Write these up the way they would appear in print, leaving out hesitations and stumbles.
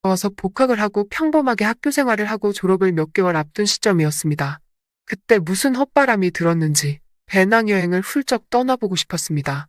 와서 복학을 하고 평범하게 학교 생활을 하고 졸업을 몇 개월 앞둔 시점이었습니다. 그때 무슨 헛바람이 들었는지 배낭여행을 훌쩍 떠나보고 싶었습니다.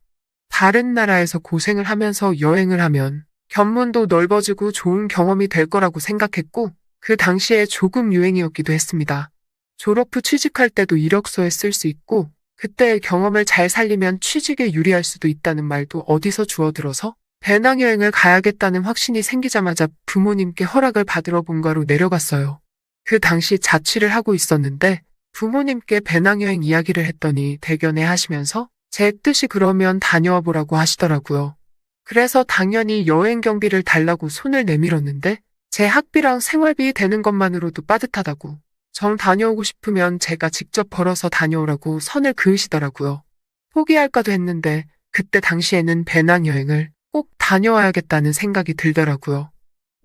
다른 나라에서 고생을 하면서 여행을 하면 견문도 넓어지고 좋은 경험이 될 거라고 생각했고 그 당시에 조금 유행이었기도 했습니다. 졸업 후 취직할 때도 이력서에 쓸 수 있고 그때의 경험을 잘 살리면 취직에 유리할 수도 있다는 말도 어디서 주워들어서 배낭여행을 가야겠다는 확신이 생기자마자 부모님께 허락을 받으러 본가로 내려갔어요. 그 당시 자취를 하고 있었는데 부모님께 배낭여행 이야기를 했더니 대견해 하시면서 제 뜻이 그러면 다녀와 보라고 하시더라고요. 그래서 당연히 여행 경비를 달라고 손을 내밀었는데 제 학비랑 생활비 되는 것만으로도 빠듯하다고 정 다녀오고 싶으면 제가 직접 벌어서 다녀오라고 선을 그으시더라고요. 포기할까도 했는데 그때 당시에는 배낭여행을 꼭 다녀와야겠다는 생각이 들더라고요.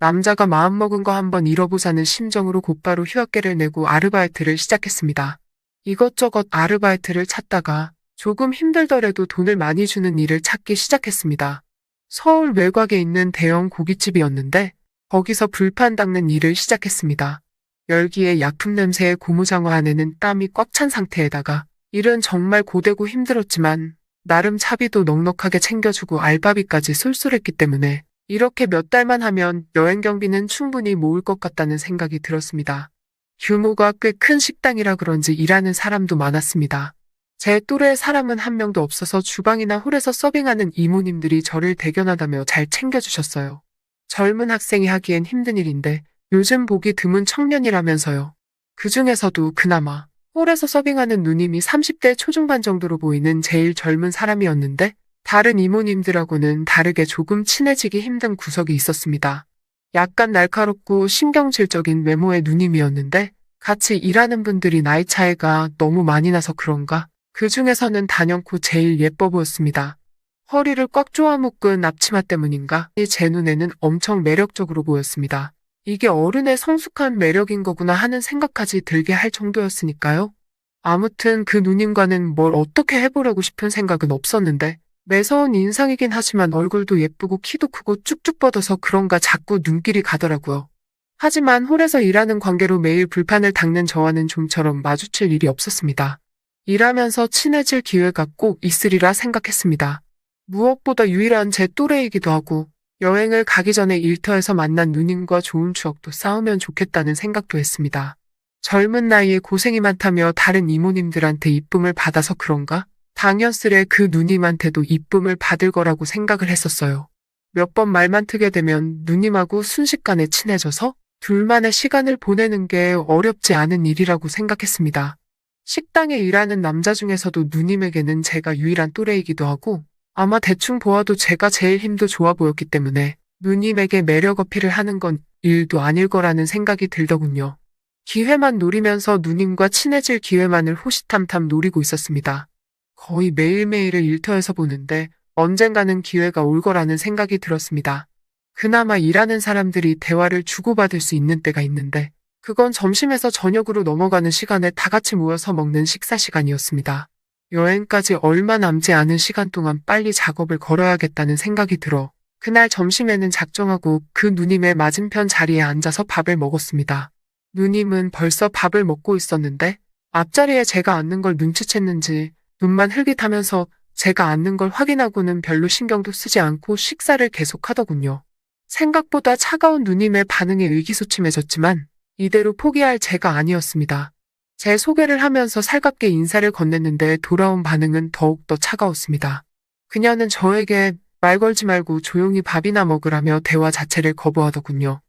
남자가 마음먹은 거 한번 잃어보자는 심정으로 곧바로 휴학계를 내고 아르바이트를 시작했습니다. 이것저것 아르바이트를 찾다가 조금 힘들더라도 돈을 많이 주는 일을 찾기 시작했습니다. 서울 외곽에 있는 대형 고깃집이었는데 거기서 불판 닦는 일을 시작했습니다. 열기에 약품 냄새에 고무장어 안에는 땀이 꽉 찬 상태에다가 일은 정말 고되고 힘들었지만 나름 차비도 넉넉하게 챙겨주고 알바비까지 쏠쏠했기 때문에 이렇게 몇 달만 하면 여행 경비는 충분히 모을 것 같다는 생각이 들었습니다. 규모가 꽤 큰 식당이라 그런지 일하는 사람도 많았습니다. 제 또래의 사람은 한 명도 없어서 주방이나 홀에서 서빙하는 이모님들이 저를 대견하다며 잘 챙겨주셨어요. 젊은 학생이 하기엔 힘든 일인데 요즘 보기 드문 청년이라면서요. 그 중에서도 그나마 홀에서 서빙하는 누님이 30대 초중반 정도로 보이는 제일 젊은 사람이었는데 다른 이모님들하고는 다르게 조금 친해지기 힘든 구석이 있었습니다. 약간 날카롭고 신경질적인 외모의 누님이었는데 같이 일하는 분들이 나이 차이가 너무 많이 나서 그런가 그 중에서는 단연코 제일 예뻐 보였습니다. 허리를 꽉 조아 묶은 앞치마 때문인가 제 눈에는 엄청 매력적으로 보였습니다. 이게 어른의 성숙한 매력인 거구나 하는 생각까지 들게 할 정도였으니까요. 아무튼 그 누님과는 뭘 어떻게 해보려고 싶은 생각은 없었는데 매서운 인상이긴 하지만 얼굴도 예쁘고 키도 크고 쭉쭉 뻗어서 그런가 자꾸 눈길이 가더라고요. 하지만 홀에서 일하는 관계로 매일 불판을 닦는 저와는 좀처럼 마주칠 일이 없었습니다. 일하면서 친해질 기회가 꼭 있으리라 생각했습니다. 무엇보다 유일한 제 또래이기도 하고 여행을 가기 전에 일터에서 만난 누님과 좋은 추억도 쌓으면 좋겠다는 생각도 했습니다. 젊은 나이에 고생이 많다며 다른 이모님들한테 이쁨을 받아서 그런가? 당연스레 그 누님한테도 이쁨을 받을 거라고 생각을 했었어요. 몇 번 말만 트게 되면 누님하고 순식간에 친해져서 둘만의 시간을 보내는 게 어렵지 않은 일이라고 생각했습니다. 식당에 일하는 남자 중에서도 누님에게는 제가 유일한 또래이기도 하고 아마 대충 보아도 제가 제일 힘도 좋아 보였기 때문에 누님에게 매력 어필을 하는 건 일도 아닐 거라는 생각이 들더군요. 기회만 노리면서 누님과 친해질 기회만을 호시탐탐 노리고 있었습니다. 거의 매일매일을 일터에서 보는데 언젠가는 기회가 올 거라는 생각이 들었습니다. 그나마 일하는 사람들이 대화를 주고받을 수 있는 때가 있는데 그건 점심에서 저녁으로 넘어가는 시간에 다 같이 모여서 먹는 식사 시간이었습니다. 여행까지 얼마 남지 않은 시간 동안 빨리 작업을 걸어야겠다는 생각이 들어 그날 점심에는 작정하고 그 누님의 맞은편 자리에 앉아서 밥을 먹었습니다. 누님은 벌써 밥을 먹고 있었는데 앞자리에 제가 앉는 걸 눈치챘는지 눈만 흘깃하면서 제가 앉는 걸 확인하고는 별로 신경도 쓰지 않고 식사를 계속하더군요. 생각보다 차가운 누님의 반응에 의기소침해졌지만 이대로 포기할 제가 아니었습니다. 제 소개를 하면서 살갑게 인사를 건넸는데 돌아온 반응은 더욱더 차가웠습니다. 그녀는 저에게 말 걸지 말고 조용히 밥이나 먹으라며 대화 자체를 거부하더군요.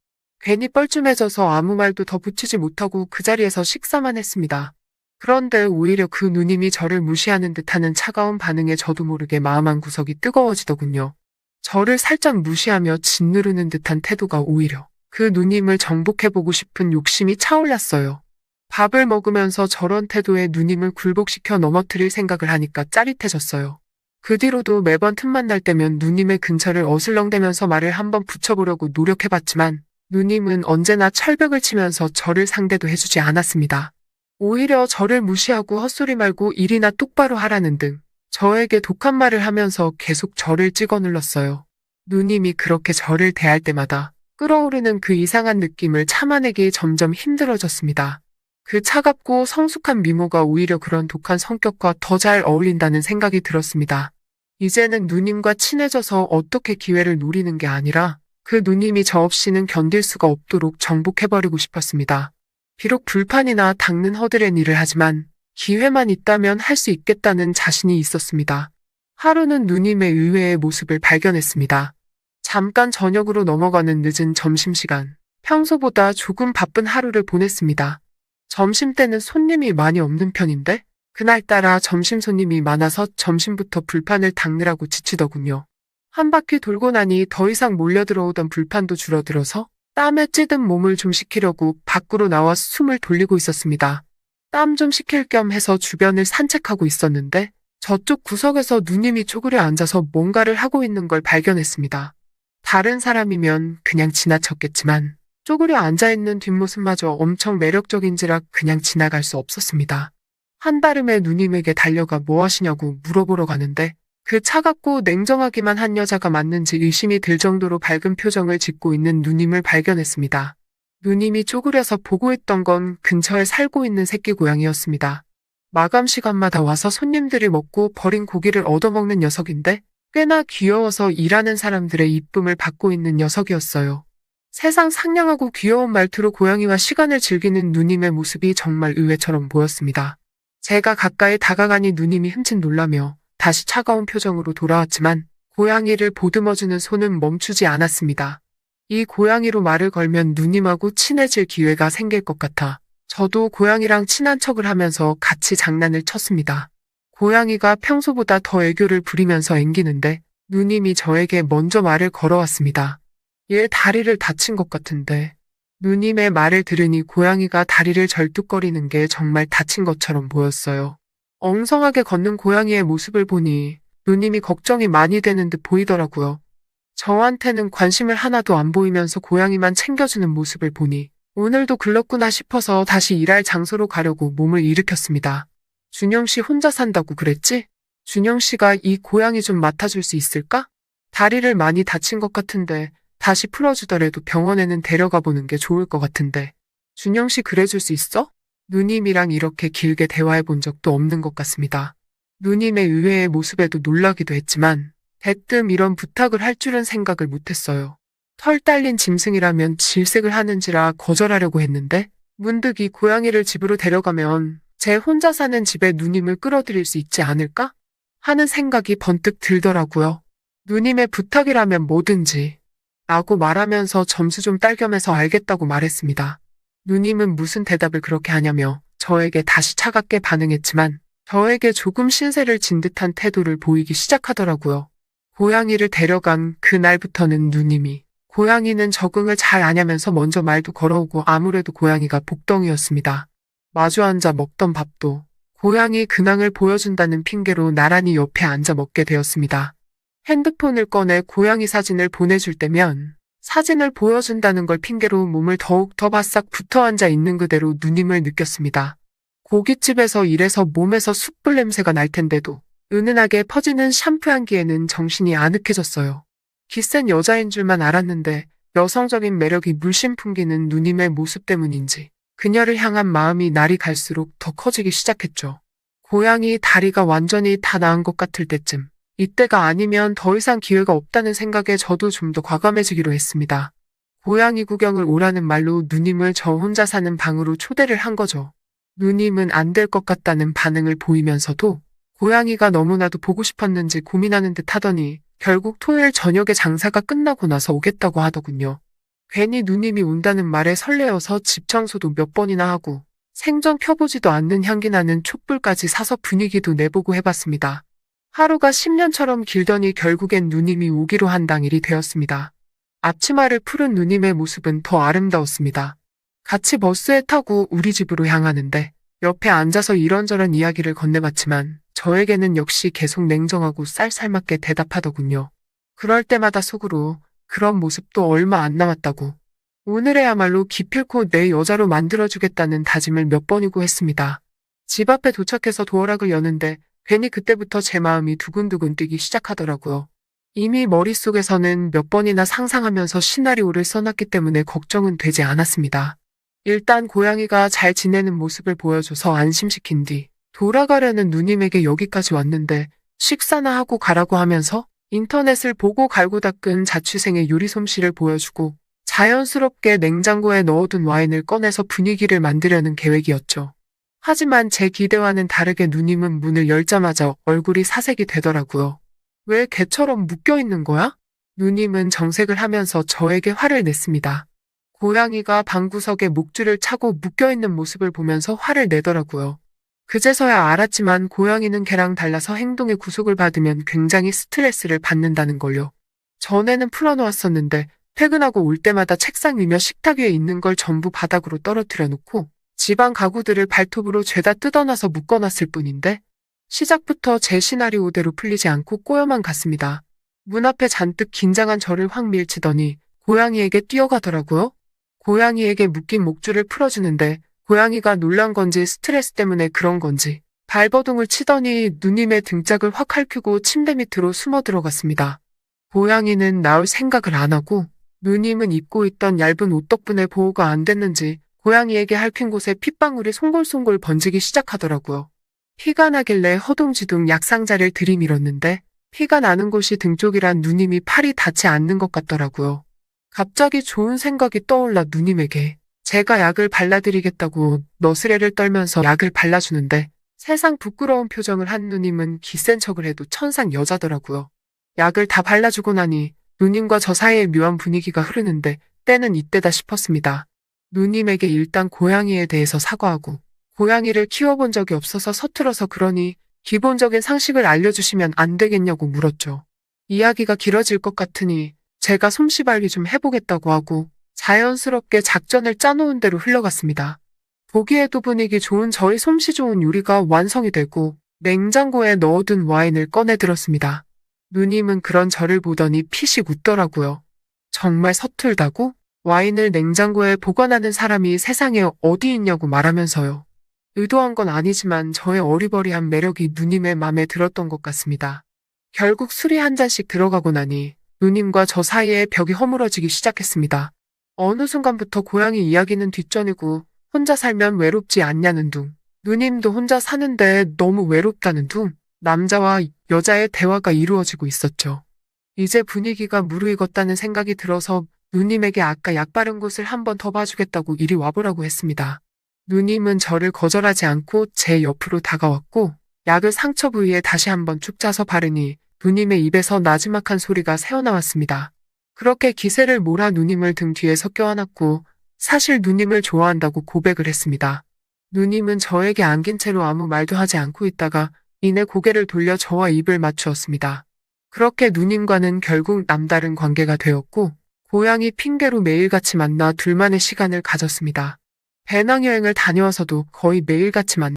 괜히 뻘쭘해져서 아무 말도 더 붙이지 못하고 그 자리에서 식사만 했습니다. 그런데 오히려 그 누님이 저를 무시하는 듯하는 차가운 반응에 저도 모르게 마음 한구석이 뜨거워지더군요. 저를 살짝 무시하며 짓누르는 듯한 태도가 오히려 그 누님을 정복해보고 싶은 욕심이 차올랐어요. 밥을 먹으면서 저런 태도에 누님을 굴복시켜 넘어뜨릴 생각을 하니까 짜릿해졌어요. 그 뒤로도 매번 틈만 날 때면 누님의 근처를 어슬렁대면서 말을 한번 붙여보려고 노력해봤지만 누님은 언제나 철벽을 치면서 저를 상대도 해주지 않았습니다. 오히려 저를 무시하고 헛소리 말고 일이나 똑바로 하라는 등 저에게 독한 말을 하면서 계속 저를 찍어 눌렀어요. 누님이 그렇게 저를 대할 때마다 끓어오르는 그 이상한 느낌을 참아내기 점점 힘들어졌습니다. 그 차갑고 성숙한 미모가 오히려 그런 독한 성격과 더 잘 어울린다는 생각이 들었습니다. 이제는 누님과 친해져서 어떻게 기회를 노리는 게 아니라 그 누님이 저 없이는 견딜 수가 없도록 정복해버리고 싶었습니다. 비록 불판이나 닦는 허드렛 일을 하지만 기회만 있다면 할 수 있겠다는 자신이 있었습니다. 하루는 누님의 의외의 모습을 발견했습니다. 잠깐 저녁으로 넘어가는 늦은 점심시간, 평소보다 조금 바쁜 하루를 보냈습니다. 점심때는 손님이 많이 없는 편인데 그날따라 점심 손님이 많아서 점심부터 불판을 닦느라고 지치더군요. 한 바퀴 돌고 나니 더 이상 몰려들어오던 불판도 줄어들어서 땀에 찌든 몸을 좀 식히려고 밖으로 나와 숨을 돌리고 있었습니다. 땀 좀 식힐 겸 해서 주변을 산책하고 있었는데 저쪽 구석에서 누님이 쪼그려 앉아서 뭔가를 하고 있는 걸 발견했습니다. 다른 사람이면 그냥 지나쳤겠지만 쪼그려 앉아있는 뒷모습마저 엄청 매력적인지라 그냥 지나갈 수 없었습니다. 한달음에 누님에게 달려가 뭐 하시냐고 물어보러 가는데 그 차갑고 냉정하기만 한 여자가 맞는지 의심이 들 정도로 밝은 표정을 짓고 있는 누님을 발견했습니다. 누님이 쪼그려서 보고 있던 건 근처에 살고 있는 새끼 고양이였습니다. 마감 시간마다 와서 손님들이 먹고 버린 고기를 얻어먹는 녀석인데 꽤나 귀여워서 일하는 사람들의 이쁨을 받고 있는 녀석이었어요. 세상 상냥하고 귀여운 말투로 고양이와 시간을 즐기는 누님의 모습이 정말 의외처럼 보였습니다. 제가 가까이 다가가니 누님이 흠칫 놀라며 다시 차가운 표정으로 돌아왔지만 고양이를 보듬어주는 손은 멈추지 않았습니다. 이 고양이로 말을 걸면 누님하고 친해질 기회가 생길 것 같아 저도 고양이랑 친한 척을 하면서 같이 장난을 쳤습니다. 고양이가 평소보다 더 애교를 부리면서 앵기는데 누님이 저에게 먼저 말을 걸어왔습니다. 얘 다리를 다친 것 같은데. 누님의 말을 들으니 고양이가 다리를 절뚝거리는 게 정말 다친 것처럼 보였어요. 엉성하게 걷는 고양이의 모습을 보니 누님이 걱정이 많이 되는 듯 보이더라고요. 저한테는 관심을 하나도 안 보이면서 고양이만 챙겨주는 모습을 보니 오늘도 글렀구나 싶어서 다시 일할 장소로 가려고 몸을 일으켰습니다. 준영 씨 혼자 산다고 그랬지? 준영 씨가 이 고양이 좀 맡아줄 수 있을까? 다리를 많이 다친 것 같은데 다시 풀어주더라도 병원에는 데려가 보는 게 좋을 것 같은데. 준영 씨 그래줄 수 있어? 누님이랑 이렇게 길게 대화해 본 적도 없는 것 같습니다. 누님의 의외의 모습에도 놀라기도 했지만 대뜸 이런 부탁을 할 줄은 생각을 못했어요. 털 딸린 짐승이라면 질색을 하는지라 거절하려고 했는데 문득 이 고양이를 집으로 데려가면 제 혼자 사는 집에 누님을 끌어들일 수 있지 않을까? 하는 생각이 번뜩 들더라고요. 누님의 부탁이라면 뭐든지 라고 말하면서 점수 좀 딸겸해서 알겠다고 말했습니다. 누님은 무슨 대답을 그렇게 하냐며 저에게 다시 차갑게 반응했지만 저에게 조금 신세를 진 듯한 태도를 보이기 시작하더라고요. 고양이를 데려간 그날부터는 누님이 고양이는 적응을 잘 아냐면서 먼저 말도 걸어오고 아무래도 고양이가 복덩이였습니다. 마주 앉아 먹던 밥도 고양이 근황을 보여준다는 핑계로 나란히 옆에 앉아 먹게 되었습니다. 핸드폰을 꺼내 고양이 사진을 보내줄 때면 사진을 보여준다는 걸 핑계로 몸을 더욱 더 바싹 붙어 앉아 있는 그대로 누님을 느꼈습니다. 고깃집에서 일해서 몸에서 숯불 냄새가 날 텐데도 은은하게 퍼지는 샴푸 향기에는 정신이 아늑해졌어요. 기센 여자인 줄만 알았는데 여성적인 매력이 물씬 풍기는 누님의 모습 때문인지 그녀를 향한 마음이 날이 갈수록 더 커지기 시작했죠. 고양이 다리가 완전히 다 나은 것 같을 때쯤 이때가 아니면 더 이상 기회가 없다는 생각에 저도 좀 더 과감해지기로 했습니다. 고양이 구경을 오라는 말로 누님을 저 혼자 사는 방으로 초대를 한 거죠. 누님은 안 될 것 같다는 반응을 보이면서도 고양이가 너무나도 보고 싶었는지 고민하는 듯 하더니 결국 토요일 저녁에 장사가 끝나고 나서 오겠다고 하더군요. 괜히 누님이 온다는 말에 설레어서 집 청소도 몇 번이나 하고 생전 켜보지도 않는 향기 나는 촛불까지 사서 분위기도 내보고 해봤습니다. 하루가 10년처럼 길더니 결국엔 누님이 오기로 한 당일이 되었습니다. 앞치마를 푸른 누님의 모습은 더 아름다웠습니다. 같이 버스에 타고 우리 집으로 향하는데 옆에 앉아서 이런저런 이야기를 건네봤지만 저에게는 역시 계속 냉정하고 쌀쌀맞게 대답하더군요. 그럴 때마다 속으로 그런 모습도 얼마 안 남았다고 오늘에야말로 기필코 내 여자로 만들어주겠다는 다짐을 몇 번이고 했습니다. 집 앞에 도착해서 도어락을 여는데 괜히 그때부터 제 마음이 두근두근 뛰기 시작하더라고요. 이미 머릿속에서는 몇 번이나 상상하면서 시나리오를 써놨기 때문에 걱정은 되지 않았습니다. 일단 고양이가 잘 지내는 모습을 보여줘서 안심시킨 뒤 돌아가려는 누님에게 여기까지 왔는데 식사나 하고 가라고 하면서 인터넷을 보고 갈고 닦은 자취생의 요리 솜씨를 보여주고 자연스럽게 냉장고에 넣어둔 와인을 꺼내서 분위기를 만들려는 계획이었죠. 하지만 제 기대와는 다르게 누님은 문을 열자마자 얼굴이 사색이 되더라고요. 왜 개처럼 묶여있는 거야? 누님은 정색을 하면서 저에게 화를 냈습니다. 고양이가 방구석에 목줄을 차고 묶여있는 모습을 보면서 화를 내더라고요. 그제서야 알았지만 고양이는 개랑 달라서 행동의 구속을 받으면 굉장히 스트레스를 받는다는 걸요. 전에는 풀어놓았었는데 퇴근하고 올 때마다 책상 위며 식탁 위에 있는 걸 전부 바닥으로 떨어뜨려 놓고 집안 가구들을 발톱으로 죄다 뜯어놔서 묶어놨을 뿐인데 시작부터 제 시나리오대로 풀리지 않고 꼬여만 갔습니다. 문 앞에 잔뜩 긴장한 저를 확 밀치더니 고양이에게 뛰어가더라고요. 고양이에게 묶인 목줄을 풀어주는데 고양이가 놀란 건지 스트레스 때문에 그런 건지 발버둥을 치더니 누님의 등짝을 확 핥히고 침대 밑으로 숨어 들어갔습니다. 고양이는 나올 생각을 안 하고 누님은 입고 있던 얇은 옷 덕분에 보호가 안 됐는지 고양이에게 핥힌 곳에 핏방울이 송골송골 번지기 시작하더라고요. 피가 나길래 허둥지둥 약상자를 들이밀었는데 피가 나는 곳이 등 쪽이란 누님이 팔이 닿지 않는 것 같더라고요. 갑자기 좋은 생각이 떠올라 누님에게 제가 약을 발라드리겠다고 너스레를 떨면서 약을 발라주는데 세상 부끄러운 표정을 한 누님은 기센 척을 해도 천상 여자더라고요. 약을 다 발라주고 나니 누님과 저 사이에 묘한 분위기가 흐르는데 때는 이때다 싶었습니다. 누님에게 일단 고양이에 대해서 사과하고 고양이를 키워본 적이 없어서 서툴어서 그러니 기본적인 상식을 알려주시면 안 되겠냐고 물었죠. 이야기가 길어질 것 같으니 제가 솜씨발휘 좀 해보겠다고 하고 자연스럽게 작전을 짜놓은 대로 흘러갔습니다. 보기에도 분위기 좋은 저희 솜씨 좋은 요리가 완성이 되고 냉장고에 넣어둔 와인을 꺼내 들었습니다. 누님은 그런 저를 보더니 피식 웃더라고요. 정말 서툴다고? 와인을 냉장고에 보관하는 사람이 세상에 어디 있냐고 말하면서요. 의도한 건 아니지만 저의 어리버리한 매력이 누님의 맘에 들었던 것 같습니다. 결국 술이 한 잔씩 들어가고 나니 누님과 저 사이에 벽이 허물어지기 시작했습니다. 어느 순간부터 고양이 이야기는 뒷전이고 혼자 살면 외롭지 않냐는 둥, 누님도 혼자 사는데 너무 외롭다는 둥, 남자와 여자의 대화가 이루어지고 있었죠. 이제 분위기가 무르익었다는 생각이 들어서 누님에게 아까 약 바른 곳을 한 번 더 봐주겠다고 이리 와보라고 했습니다. 누님은 저를 거절하지 않고 제 옆으로 다가왔고 약을 상처 부위에 다시 한번 쭉 짜서 바르니 누님의 입에서 나지막한 소리가 새어나왔습니다. 그렇게 기세를 몰아 누님을 등 뒤에서 껴안았고 사실 누님을 좋아한다고 고백을 했습니다. 누님은 저에게 안긴 채로 아무 말도 하지 않고 있다가 이내 고개를 돌려 저와 입을 맞추었습니다. 그렇게 누님과는 결국 남다른 관계가 되었고 고양이 핑계로 매일같이 만나 둘만의 시간을 가졌습니다. 배낭여행을 다녀와서도 거의 매일같이 만났습니다.